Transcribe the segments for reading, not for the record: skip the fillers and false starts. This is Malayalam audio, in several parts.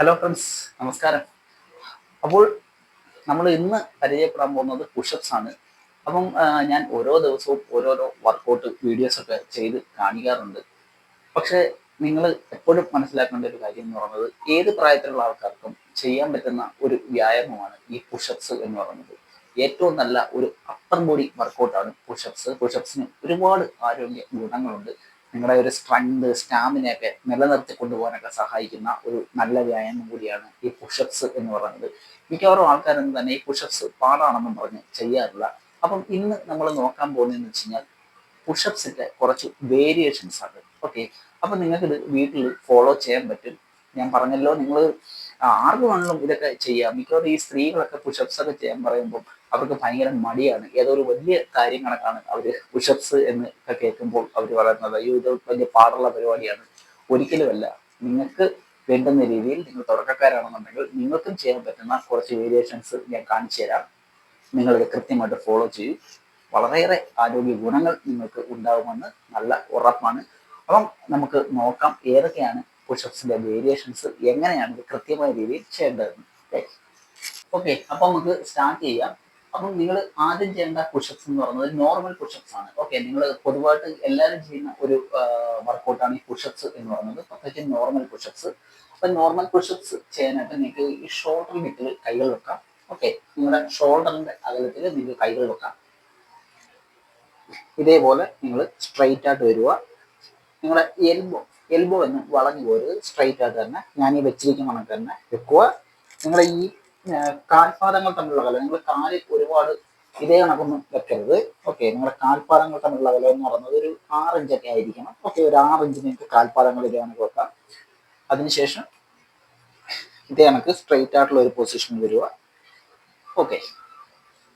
ഹലോ ഫ്രണ്ട്സ്, നമസ്കാരം. അപ്പോൾ നമ്മൾ ഇന്ന് പരിചയപ്പെടാൻ പോകുന്നത് പുഷപ്സ് ആണ്. അപ്പം ഞാൻ ഓരോ ദിവസവും ഓരോരോ വർക്കൗട്ട് വീഡിയോസ് ഒക്കെ ചെയ്ത് കാണിക്കാറുണ്ട്. പക്ഷേ നിങ്ങൾ എപ്പോഴും മനസ്സിലാക്കേണ്ട ഒരു കാര്യം എന്ന് പറയുന്നത് ഏത് പ്രായത്തിലുള്ള ആൾക്കാർക്കും ചെയ്യാൻ പറ്റുന്ന ഒരു വ്യായാമമാണ് ഈ പുഷപ്സ് എന്ന് പറയുന്നത്. ഏറ്റവും നല്ല ഒരു അപ്പർ ബോഡി വർക്കൗട്ടാണ് പുഷപ്സ്. പുഷപ്സിന് ഒരുപാട് ആരോഗ്യ ഗുണങ്ങളുണ്ട്. നിങ്ങളുടെ ഒരു സ്ട്രെങ്ത്, സ്റ്റാമിനയൊക്കെ നിലനിർത്തി കൊണ്ടുപോകാനൊക്കെ സഹായിക്കുന്ന ഒരു നല്ല വ്യായാമം കൂടിയാണ് ഈ പുഷപ്സ് എന്ന് പറയുന്നത്. മിക്കവാറും ആൾക്കാരൊന്നും തന്നെ ഈ പുഷപ്സ് പാടാണെന്നും പറഞ്ഞ് ചെയ്യാറില്ല. അപ്പം ഇന്ന് നമ്മൾ നോക്കാൻ പോകുന്നതെന്ന് വെച്ച് കഴിഞ്ഞാൽ പുഷപ്സിന്റെ കുറച്ച് വേരിയേഷൻസ് ആണ്. ഓക്കെ, അപ്പൊ നിങ്ങൾക്ക് ഇത് വീട്ടിൽ ഫോളോ ചെയ്യാൻ പറ്റും. ഞാൻ പറഞ്ഞല്ലോ, നിങ്ങൾ ആർക്ക് വേണമെങ്കിലും ഇതൊക്കെ ചെയ്യാം. മിക്കവാറും ഈ സ്ത്രീകളൊക്കെ പുഷപ്സ് ഒക്കെ ചെയ്യാൻ പറയുമ്പോൾ അവർക്ക് ഭയങ്കര മടിയാണ്. ഏതോ ഒരു വലിയ കാര്യം കണക്കാണ് അവര് പുഷപ്സ് എന്ന് ഒക്കെ കേൾക്കുമ്പോൾ അവർ പറയുന്നത്, അയ്യോ ഇത് വലിയ പാടുള്ള പരിപാടിയാണ്. ഒരിക്കലുമല്ല. നിങ്ങൾക്ക് വേണ്ടുന്ന രീതിയിൽ നിങ്ങൾ തുടക്കക്കാരാണെന്നുണ്ടെങ്കിൽ നിങ്ങൾക്കും ചെയ്യാൻ പറ്റുന്ന കുറച്ച് വേരിയേഷൻസ് ഞാൻ കാണിച്ചു തരാം. നിങ്ങളിത് കൃത്യമായിട്ട് ഫോളോ ചെയ്യും. വളരെയേറെ ആരോഗ്യ ഗുണങ്ങൾ നിങ്ങൾക്ക് ഉണ്ടാകുമെന്ന് നല്ല ഉറപ്പാണ്. അപ്പം നമുക്ക് നോക്കാം ഏതൊക്കെയാണ് പുഷപ്സിന്റെ വേരിയേഷൻസ്, എങ്ങനെയാണ് ഇത് കൃത്യമായ രീതിയിൽ ചെയ്യേണ്ടതെന്ന്. ഓക്കെ, അപ്പൊ നമുക്ക് സ്റ്റാർട്ട് ചെയ്യാം. അപ്പം നിങ്ങൾ ആദ്യം ചെയ്യേണ്ട പുഷപ്സ് എന്ന് പറയുന്നത് നോർമൽ പുഷപ്സ് ആണ്. ഓക്കെ, നിങ്ങൾ പൊതുവായിട്ട് എല്ലാവരും ചെയ്യുന്ന ഒരു വർക്കൗട്ടാണ് ഈ പുഷപ്സ് എന്ന് പറയുന്നത്, പ്രത്യേകിച്ച് നോർമൽ പുഷപ്സ്. അപ്പൊ നോർമൽ പുഷപ്സ് ചെയ്യാനായിട്ട് നിങ്ങൾക്ക് ഈ ഷോൾഡർ വിട്ടിൽ കൈകൾ വെക്കാം. ഓക്കെ, നിങ്ങളുടെ ഷോൾഡറിന്റെ അകലത്തിൽ നിങ്ങൾ കൈകൾ വെക്കാം. ഇതേപോലെ നിങ്ങൾ സ്ട്രൈറ്റ് ആയിട്ട് വരിക. നിങ്ങളുടെ എൽബോ എന്ന് വളഞ്ഞു പോരുത്, സ്ട്രൈറ്റ് ആയിട്ട് തന്നെ ഞാൻ ഈ വെച്ചിരിക്കുന്ന കണക്ക് തന്നെ വെക്കുക. നിങ്ങളുടെ ഈ കാൽപാദങ്ങൾ തമ്മിലുള്ള അകലം, നിങ്ങൾ കാല് ഒരുപാട് ഇതേ കണക്കൊന്നും വെക്കരുത്. ഓക്കെ, നിങ്ങളുടെ കാൽപാദങ്ങൾ തമ്മിലുള്ള അകലം എന്ന് പറയുന്നത് ഒരു 6 ഇഞ്ചൊക്കെ ആയിരിക്കണം. ഓക്കെ, ഒരു 6 ഇഞ്ച് നിങ്ങൾക്ക് കാൽപാദങ്ങൾ ഇതേ കണക്ക് വെക്കാം. അതിനുശേഷം ഇതേ കണക്ക് സ്ട്രൈറ്റ് ആയിട്ടുള്ള ഒരു പൊസിഷനിൽ വരിക. ഓക്കെ,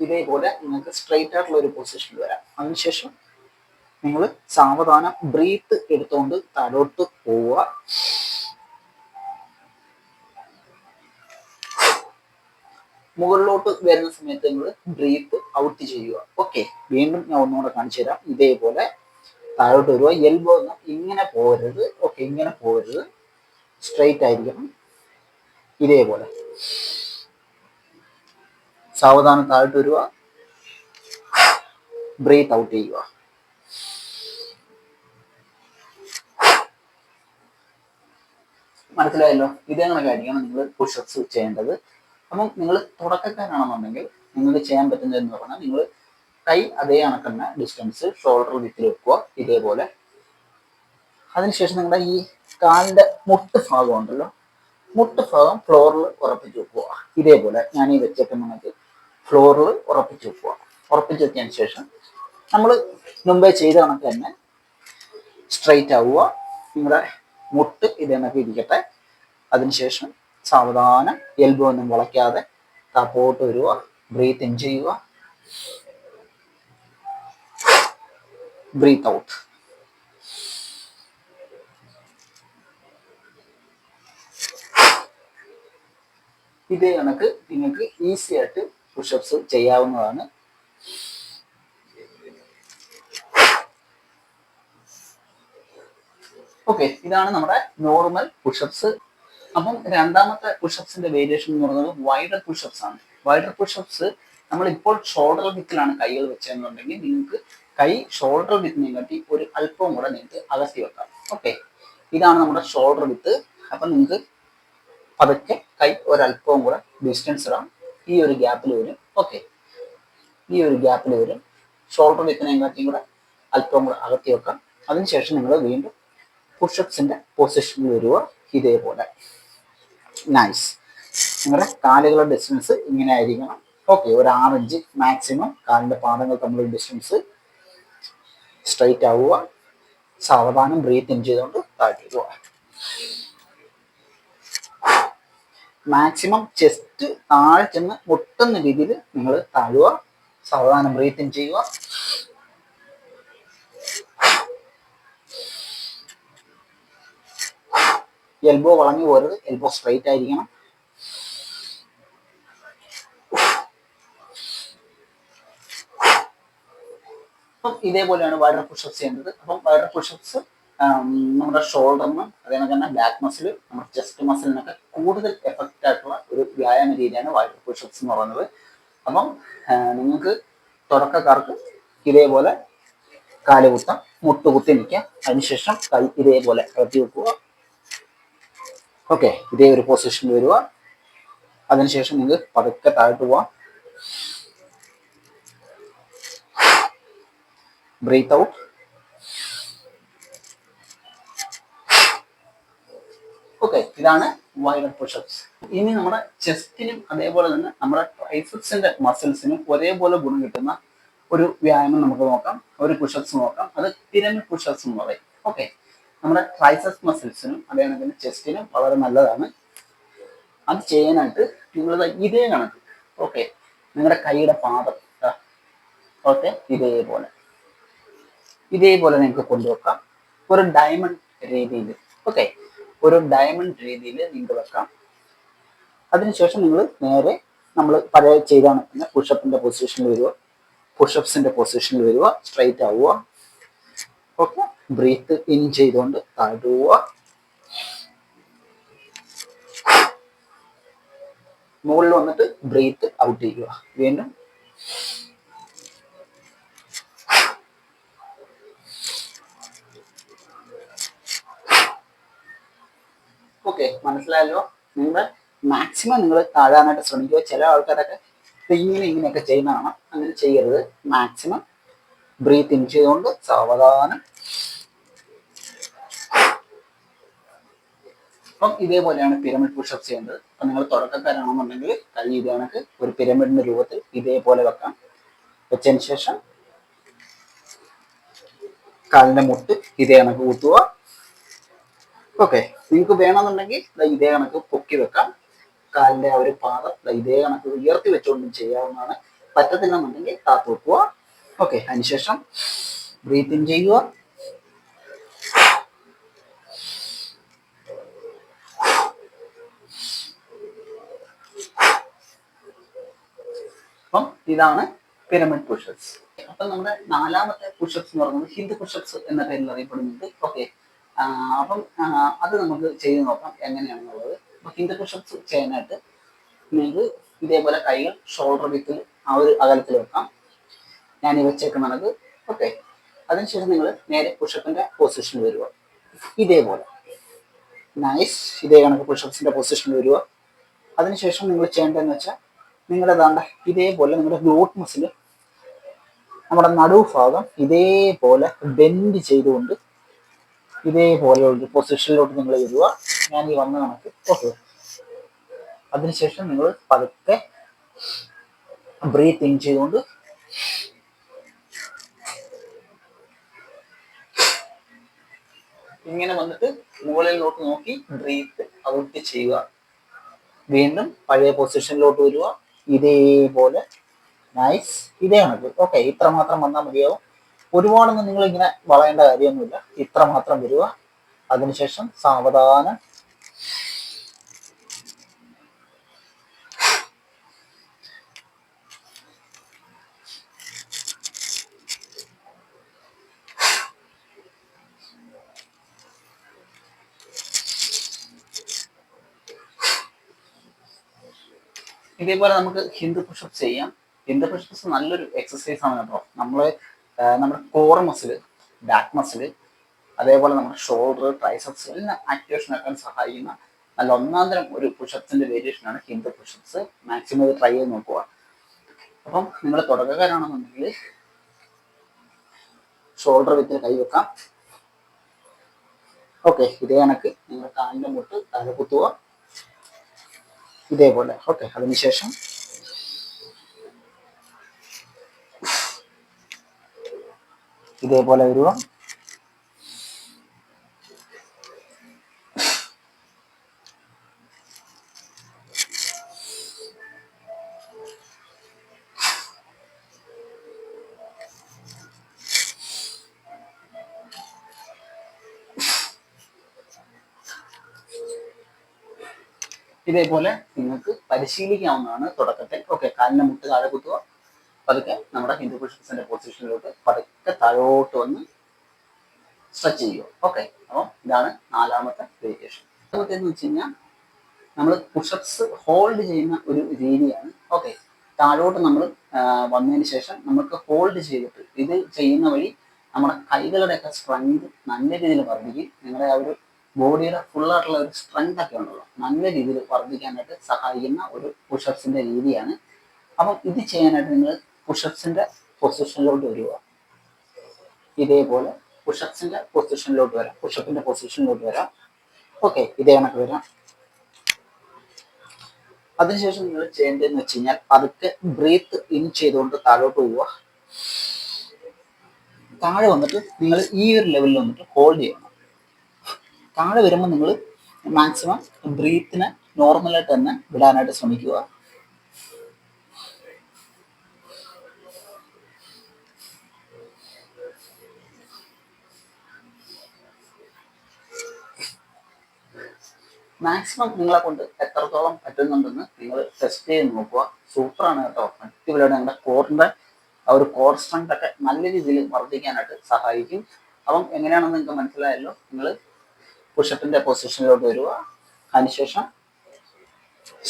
ഇതേപോലെ നിങ്ങൾക്ക് സ്ട്രൈറ്റ് ആയിട്ടുള്ള ഒരു പൊസിഷനിൽ വരാം. അതിനുശേഷം നിങ്ങൾ സാവധാനം ബ്രീത്ത് എടുത്തുകൊണ്ട് താഴോട്ട് പോവുക. മുകളിലോട്ട് വരുന്ന സമയത്ത് നിങ്ങൾ ബ്രീത്ത് ഔട്ട് ചെയ്യുക. ഓക്കെ, വീണ്ടും ഞാൻ ഒന്നുകൂടെ കാണിച്ചു തരാം. ഇതേപോലെ താഴോട്ട് വരിക. എൽബോ എന്ന് ഇങ്ങനെ പോകരുത്. ഓക്കെ, ഇങ്ങനെ പോകരുത്, സ്ട്രൈറ്റ് ആയിരിക്കണം. ഇതേപോലെ സാവധാനം താഴോട്ട് വരിക, ബ്രീത്ത് ഔട്ട് ചെയ്യുക. മനസ്സിലായല്ലോ? ഇതേ കണക്കായിരിക്കണം നിങ്ങൾ പുഷപ്സ് ചെയ്യേണ്ടത്. അപ്പം നിങ്ങൾ തുടക്കക്കാരാണെന്നുണ്ടെങ്കിൽ നിങ്ങൾക്ക് ചെയ്യാൻ പറ്റുന്നതെന്ന് പറഞ്ഞാൽ നിങ്ങൾ കൈ അതേ കണക്ക് തന്നെ ഡിസ്റ്റൻസ് ഷോൾഡർ വിത്തിൽ വെക്കുക. ഇതേപോലെ അതിനുശേഷം നിങ്ങളുടെ ഈ കാലിന്റെ മുട്ട് ഭാഗം ഉണ്ടല്ലോ, മുട്ട് ഭാഗം ഫ്ലോറിൽ ഉറപ്പിച്ച് വെക്കുക. ഇതേപോലെ ഞാൻ ഈ വെച്ചേക്കുന്ന നമുക്ക് ഫ്ലോറിൽ ഉറപ്പിച്ച് വെക്കുക. ഉറപ്പിച്ച് വെച്ചതിന് ശേഷം നമ്മൾ മുമ്പേ ചെയ്ത കണക്ക് തന്നെ സ്ട്രൈറ്റ് ആവുക. നിങ്ങളുടെ മുട്ട് ഇതേണക്ക് ഇരിക്കട്ടെ. അതിനുശേഷം സാവധാനം എൽബോ ഒന്നും വളയ്ക്കാതെ താപ്പോട്ട് വരിക, ബ്രീത്ത് ഇൻ ചെയ്യുക, ബ്രീത്ത് ഔട്ട്. ഇതേ കണക്ക് നിങ്ങൾക്ക് ഈസി ആയിട്ട് പുഷപ്സ് ചെയ്യാവുന്നതാണ്. ഓക്കെ, ഇതാണ് നമ്മുടെ നോർമൽ പുഷപ്സ്. അപ്പം രണ്ടാമത്തെ പുഷപ്സിന്റെ വേരിയേഷൻ എന്ന് പറയുന്നത് വൈഡർ പുഷപ്സ് ആണ്. വൈഡർ പുഷപ്സ് നമ്മൾ ഇപ്പോൾ ഷോൾഡർ വിത്തിലാണ് കൈകൾ വെച്ചതെന്നുണ്ടെങ്കിൽ നിങ്ങൾക്ക് കൈ ഷോൾഡർ വിത്തിനെ കാട്ടി ഒരു അല്പവും കൂടെ നിങ്ങൾക്ക് അകത്തി വെക്കാം. ഓക്കെ, ഇതാണ് നമ്മുടെ ഷോൾഡർ വിത്ത്. അപ്പം നിങ്ങൾക്ക് പതുക്കെ കൈ ഒരല്പവും കൂടെ ഡിസ്റ്റൻസ് ഇടാം. ഈ ഒരു ഗ്യാപ്പിൽ വരും. ഓക്കെ, ഈ ഒരു ഗ്യാപ്പിൽ വരും. ഷോൾഡർ വിത്തിനെ കാട്ടിയും കൂടെ അല്പവും കൂടെ അകത്തി വെക്കാം. അതിനുശേഷം നിങ്ങൾ വീണ്ടും പുഷപ്സിന്റെ പൊസിഷനിൽ വരിക. ഇതേപോലെ നൈസ്. നിങ്ങളുടെ കാലുകളുടെ ഡിസ്റ്റൻസ് ഇങ്ങനെ ആയിരിക്കണം. ഓക്കെ, ഒരു 6 ഇഞ്ച് മാക്സിമം കാലിന്റെ പാദങ്ങൾ തമ്മിലുള്ള ഡിസ്റ്റൻസ്. സ്ട്രൈറ്റ് ആവുക, സാവധാനം ബ്രീത്ത് ഇൻ ചെയ്തുകൊണ്ട് താഴ്ത്തുക. മാക്സിമം ചെസ്റ്റ് താഴെ ചെന്ന് മുട്ടുന്ന രീതിയിൽ നിങ്ങൾ താഴുക. സാവധാനം ബ്രീത്ത് ഇൻ ചെയ്യുക. എൽബോ വളഞ്ഞു പോരുത്, എൽബോ സ്ട്രൈറ്റ് ആയിരിക്കണം. അപ്പം ഇതേപോലെയാണ് വൈഡർ പുഷപ്സ് ചെയ്യേണ്ടത്. അപ്പം വൈഡർ പുഷപ്സ് നമ്മുടെ ഷോൾഡറിന് അതേപോലെ തന്നെ ബാക്ക് മസിൽ നമ്മുടെ ചെസ്റ്റ് മസിലിനൊക്കെ കൂടുതൽ എഫക്റ്റ് ആയിട്ടുള്ള ഒരു വ്യായാമ രീതിയാണ് വൈഡ് പുഷപ്സ് എന്ന് പറയുന്നത്. അപ്പം നിങ്ങൾക്ക് തുടക്കക്കാർക്ക് ഇതേപോലെ കാല് കുത്താം, മുട്ടുകുത്തി നിൽക്കാം, അതിനുശേഷം കൈ ഇതേപോലെ കടത്തി വെക്കുക. ഓക്കെ, ഇതേ ഒരു പൊസിഷനിൽ വരിക. അതിനുശേഷം നിങ്ങൾ പതുക്കെ താഴ്ത്തു പോവാം. Breathe out. ഓക്കെ, ഇതാണ് വൈഡ് പുഷപ്സ്. ഇനി നമ്മുടെ ചെസ്റ്റിനും അതേപോലെ തന്നെ നമ്മുടെ ട്രൈസെപ്സിന്റെ മസിൽസിനും ഒരേപോലെ ഗുണം കിട്ടുന്ന ഒരു വ്യായാമം നമുക്ക് നോക്കാം, ഒരു പുഷപ്സ് നോക്കാം. അത് പിരമിഡ് പുഷപ്സ് എന്ന് പറയും. ഓക്കെ, നമ്മുടെ ട്രൈസെപ്സ് മസിൽസിനും അതേപോലെ തന്നെ ചെസ്റ്റിനും വളരെ നല്ലതാണ്. അത് ചെയ്യാനായിട്ട് നിങ്ങൾ ഇതേ കണക്ക്, ഓക്കെ, നിങ്ങളുടെ കൈയുടെ പാദം ഓക്കെ ഇതേപോലെ നിങ്ങൾക്ക് കൊണ്ടുവെക്കാം. ഒരു ഡയമണ്ട് രീതിയിൽ, ഓക്കെ, ഒരു ഡയമണ്ട് രീതിയിൽ നിങ്ങൾക്ക് വെക്കാം. അതിനുശേഷം നിങ്ങൾ നേരെ നമ്മൾ പഴയ ചെയ്താണ് പിന്നെ പുഷപ്പിന്റെ പൊസിഷനിൽ വരിക, പുഷപ്സിന്റെ പൊസിഷനിൽ വരിക, സ്ട്രൈറ്റ് ആവുക. ഓക്കെ, ബ്രീത്ത് ഇൻ ചെയ്തുകൊണ്ട് താഴുക, മുകളിൽ വന്നിട്ട് ബ്രീത്ത് ഔട്ട് ചെയ്യുക. വീണ്ടും ഓക്കെ, മനസ്സിലായല്ലോ. നിങ്ങൾ മാക്സിമം നിങ്ങൾ താഴാനായിട്ട് ശ്രമിക്കുക. ചില ആൾക്കാരൊക്കെ ഇങ്ങനെയൊക്കെ ചെയ്യുന്നതാണ്, അങ്ങനെ ചെയ്യരുത്. മാക്സിമം ബ്രീത്ത് ഇൻ ചെയ്തുകൊണ്ട് സാവധാനം. അപ്പം ഇതേപോലെയാണ് പിരമിഡ് പുഷപ്സ് ചെയ്യേണ്ടത്. അപ്പം നിങ്ങൾ തുടക്കക്കാരാണെന്നുണ്ടെങ്കിൽ കൈ ഇത് കണക്ക് ഒരു പിരമിഡിന്റെ രൂപത്തിൽ ഇതേപോലെ വെക്കാം. വെച്ചതിന് ശേഷം കാലിന്റെ മുട്ട് ഇതേ കണക്ക് കുത്തുക. ഓക്കെ, നിങ്ങൾക്ക് വേണമെന്നുണ്ടെങ്കിൽ ഇതേ കണക്ക് പൊക്കി വെക്കാം. കാലിന്റെ ആ ഒരു പാദം ഇതേ കണക്ക് ഉയർത്തി വെച്ചുകൊണ്ടും ചെയ്യാവുന്നതാണ്. പറ്റത്തില്ലെന്നുണ്ടെങ്കിൽ താത്ത് വെക്കുക. ഓക്കെ, അതിനുശേഷം ബ്രീത്ത് ഇൻ ചെയ്യുക, അപ്പം ഇതാണ് പിരമിഡ് പുഷപ്സ്. അപ്പൊ നമ്മുടെ നാലാമത്തെ പുഷപ്സ് എന്ന് പറയുന്നത് ഹിന്ദു പുഷപ്സ് എന്ന പേരിൽ അറിയപ്പെടുന്നുണ്ട്. ഓക്കെ, അപ്പം അത് നമുക്ക് ചെയ്ത് നോക്കാം എങ്ങനെയാണെന്നുള്ളത്. അപ്പൊ ഹിന്ദു പുഷപ്സ് ചെയ്യാനായിട്ട് നിങ്ങൾക്ക് ഇതേപോലെ കൈകൾ ഷോൾഡർ വിത്തിൽ ആ ഒരു അകലത്തിൽ വെക്കാം. ഞാൻ ഈ വെച്ചേക്കുന്ന കണക്ക്. ഓക്കെ, അതിനുശേഷം നിങ്ങൾ നേരെ പുഷപ്പിന്റെ പൊസിഷനിൽ വരിക. ഇതേപോലെ നൈസ്, ഇതേ കണക്ക് പുഷപ്സിന്റെ പൊസിഷനിൽ വരിക. അതിനുശേഷം നിങ്ങൾ ചെയ്യേണ്ടതെന്ന് വെച്ചാൽ നിങ്ങളുടെ ദാണ്ട ഇതേപോലെ നിങ്ങളുടെ ഗ്ലൂട്ട് മസിൽ നമ്മുടെ നടുഭാഗം ഇതേപോലെ ബെൻഡ് ചെയ്തുകൊണ്ട് ഇതേപോലെ ഒരു പൊസിഷനിലോട്ട് നിങ്ങൾ വരിക. ഞാൻ ഈ വന്ന കണക്ക്. ഓക്കെ, അതിനുശേഷം നിങ്ങൾ പതുക്കെ ബ്രീത്ത് ഇൻ ചെയ്തുകൊണ്ട് ഇങ്ങനെ വന്നിട്ട് മുകളിലോട്ട് നോക്കി ബ്രീത്ത് ഔട്ട് ചെയ്യുക. വീണ്ടും പഴയ പൊസിഷനിലോട്ട് വരിക. ഇതേപോലെ നൈസ്, ഇതേ കണക്ക്. ഓക്കെ, ഇത്ര മാത്രം വന്നാൽ മതിയാവും. ഒരുപാടൊന്നും നിങ്ങൾ ഇങ്ങനെ വളയേണ്ട കാര്യമൊന്നുമില്ല. ഇത്ര മാത്രം വരിക. അതിനുശേഷം സാവധാനം ഇതേപോലെ നമുക്ക് ഹിന്ദു പുഷപ്സ് ചെയ്യാം. ഹിന്ദു പുഷപ്സ് നല്ലൊരു എക്സസൈസ് ആണ് കേട്ടോ. നമ്മുടെ കോർ മസിൽ, ബാക്ക് മസിൽ, അതേപോലെ നമ്മുടെ ഷോൾഡർ, ട്രൈസെപ്സ് എല്ലാം ആക്ടിവേഷൻ ആക്കാൻ സഹായിക്കുന്ന നല്ല ഒന്നാന്തരം ഒരു പുഷപ്സിന്റെ വേരിയേഷൻ ആണ് ഹിന്ദു പുഷപ്സ്. മാക്സിമം ഇത് ട്രൈ ചെയ്ത് നോക്കുക. അപ്പം നിങ്ങൾ തുടക്കക്കാരാണെന്നുണ്ടെങ്കിൽ ഷോൾഡർ വിത്തിൽ കൈവെക്കാം. ഓക്കെ, ഇതേ കണക്ക് നിങ്ങൾ കാലിന്റെ മുട്ട് താഴെ കുത്തുക ഇതേപോലെ. ഓക്കെ, അതിനുശേഷം ഇതേപോലെ വരിക. ഇതേപോലെ നിങ്ങൾക്ക് പരിശീലിക്കാവുന്നതാണ് തുടക്കത്തിൽ. ഓക്കെ, കാലിന്റെ മുട്ട് താഴെ കുത്തുക. പതുക്കെ നമ്മുടെ ഹിന്ദു പുഷപ്സിന്റെ പൊസിഷനിലോട്ട് പതുക്കെ താഴോട്ട് വന്ന് സ്ട്രെച്ച് ചെയ്യുക. ഓക്കെ, അപ്പോൾ ഇതാണ് നാലാമത്തെ വേരിയേഷൻ. എന്ന് വെച്ച് കഴിഞ്ഞാൽ നമ്മൾ പുഷപ്സ് ഹോൾഡ് ചെയ്യുന്ന ഒരു രീതിയാണ്. ഓക്കെ, താഴോട്ട് നമ്മൾ വന്നതിന് ശേഷം നമുക്ക് ഹോൾഡ് ചെയ്തിട്ട് ഇത് ചെയ്യുന്ന വഴി നമ്മുടെ കൈകളുടെയൊക്കെ സ്ട്രെങ്ത് നല്ല രീതിയിൽ വർദ്ധിക്കും. നിങ്ങളുടെ ആ ഒരു ബോഡിയുടെ ഫുള്ളായിട്ടുള്ള ഒരു സ്ട്രെങ്ത് ഒക്കെ ഉണ്ടല്ലോ, നല്ല രീതിയിൽ വർദ്ധിക്കാനായിട്ട് സഹായിക്കുന്ന ഒരു പുഷപ്സിന്റെ രീതിയാണ്. അപ്പം ഇത് ചെയ്യാനായിട്ട് നിങ്ങൾ പുഷപ്സിന്റെ പൊസിഷനിലോട്ട് വരിക. ഇതേപോലെ പുഷപ്സിന്റെ പൊസിഷനിലോട്ട് വരാം, പുഷപ്പിന്റെ പൊസിഷനിലോട്ട് വരാം. ഓക്കെ, ഇതേ കണക്ക് വരാം. അതിനുശേഷം നിങ്ങൾ ചെയ്യേണ്ടതെന്ന് വെച്ച് കഴിഞ്ഞാൽ പതുക്കെ ബ്രീത്ത് ഇൻ ചെയ്തുകൊണ്ട് താഴോട്ട് പോവുക. താഴെ വന്നിട്ട് നിങ്ങൾ ഈ ഒരു ലെവലിൽ വന്നിട്ട് ഹോൾഡ് ചെയ്യണം. താഴെ വരുമ്പോൾ നിങ്ങൾ മാക്സിമം ബ്രീത്തിനെ നോർമലായിട്ട് തന്നെ വിടാനായിട്ട് ശ്രമിക്കുക. മാക്സിമം നിങ്ങളെ കൊണ്ട് എത്രത്തോളം പറ്റുന്നുണ്ടെന്ന് നിങ്ങൾ ടെസ്റ്റ് ചെയ്ത് നോക്കുക. സൂപ്പറാണ് കേട്ടോ, അടിപൊളിയാണ്. നിങ്ങളുടെ കോറിന്റെ ആ ഒരു കോർ സ്ട്രെങ്ത് ഒക്കെ നല്ല രീതിയിൽ വർദ്ധിക്കാനായിട്ട് സഹായിക്കും. അപ്പം എങ്ങനെയാണെന്ന് നിങ്ങൾക്ക് മനസ്സിലായല്ലോ. നിങ്ങൾ പുഷപ്പിന്റെ പൊസിഷനിലോട്ട് വരിക. അതിനുശേഷം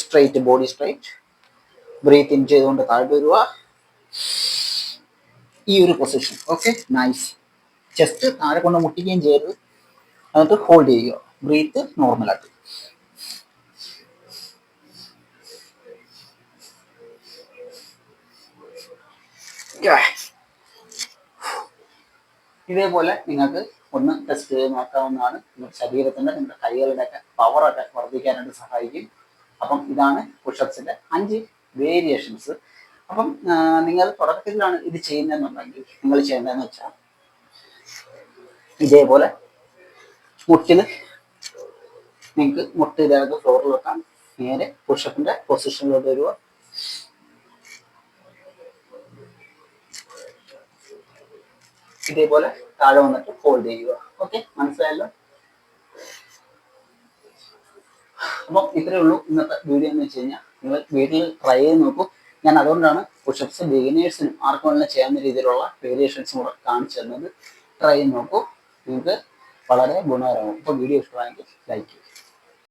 straight, body straight, breathe in ചെയ്തുകൊണ്ട് താഴോട്ട് വരിക. ഈ ഒരു പൊസിഷൻ. Okay, nice. ചെസ്റ്റ് താഴെ കൊണ്ട് മുട്ടിക്കുകയും ചെയ്യരുത്. എന്നിട്ട് ഹോൾഡ് ചെയ്യുക. ബ്രീത്ത് നോർമലായിട്ട്. ഇതേപോലെ നിങ്ങൾക്ക് ഒന്ന് ടെസ്റ്റ് ചെയ്ത് നോക്കാവുന്നതാണ്. നിങ്ങളുടെ ശരീരത്തിന്റെ, നിങ്ങളുടെ കൈകളുടെയൊക്കെ പവറൊക്കെ വർദ്ധിക്കാനായിട്ട് സഹായിക്കും. അപ്പം ഇതാണ് പുഷപ്സിന്റെ 5 വേരിയേഷൻസ്. അപ്പം നിങ്ങൾ തുടക്കത്തിലാണ് ഇത് ചെയ്യുന്നതെന്നുണ്ടെങ്കിൽ നിങ്ങൾ ചെയ്യേണ്ടതെന്ന് വെച്ചാൽ ഇതേപോലെ മുട്ടിൽ നിങ്ങൾക്ക് മുട്ട് ഇതേപോലെ ഫ്ലോറിൽ വെക്കാം. നേരെ പുഷപ്പിന്റെ പൊസിഷനിലോട്ട് വരിക. ഇതേപോലെ താഴെ വന്നിട്ട് ഹോൾഡ് ചെയ്യുക. ഓക്കെ, മനസ്സിലായല്ലോ. അപ്പം ഇത്രയേ ഉള്ളൂ ഇന്നത്തെ വീഡിയോ എന്ന് വെച്ച് കഴിഞ്ഞാൽ. നിങ്ങൾ വീട്ടിൽ ട്രൈ ചെയ്ത് നോക്കൂ. ഞാൻ അതുകൊണ്ടാണ് പുഷപ്സ് ബിഗിനേഴ്സിനും ആർക്കും വേണമെങ്കിലും ചെയ്യാവുന്ന രീതിയിലുള്ള വേരിയേഷൻസും കൂടെ കാണിച്ചു തന്നത്. ട്രൈ ചെയ്ത് നോക്കൂ, നിങ്ങൾക്ക് വളരെ ഗുണകരമാകും. അപ്പോൾ വീഡിയോ ഇഷ്ടമായെങ്കിൽ ലൈക്ക് ചെയ്യുക.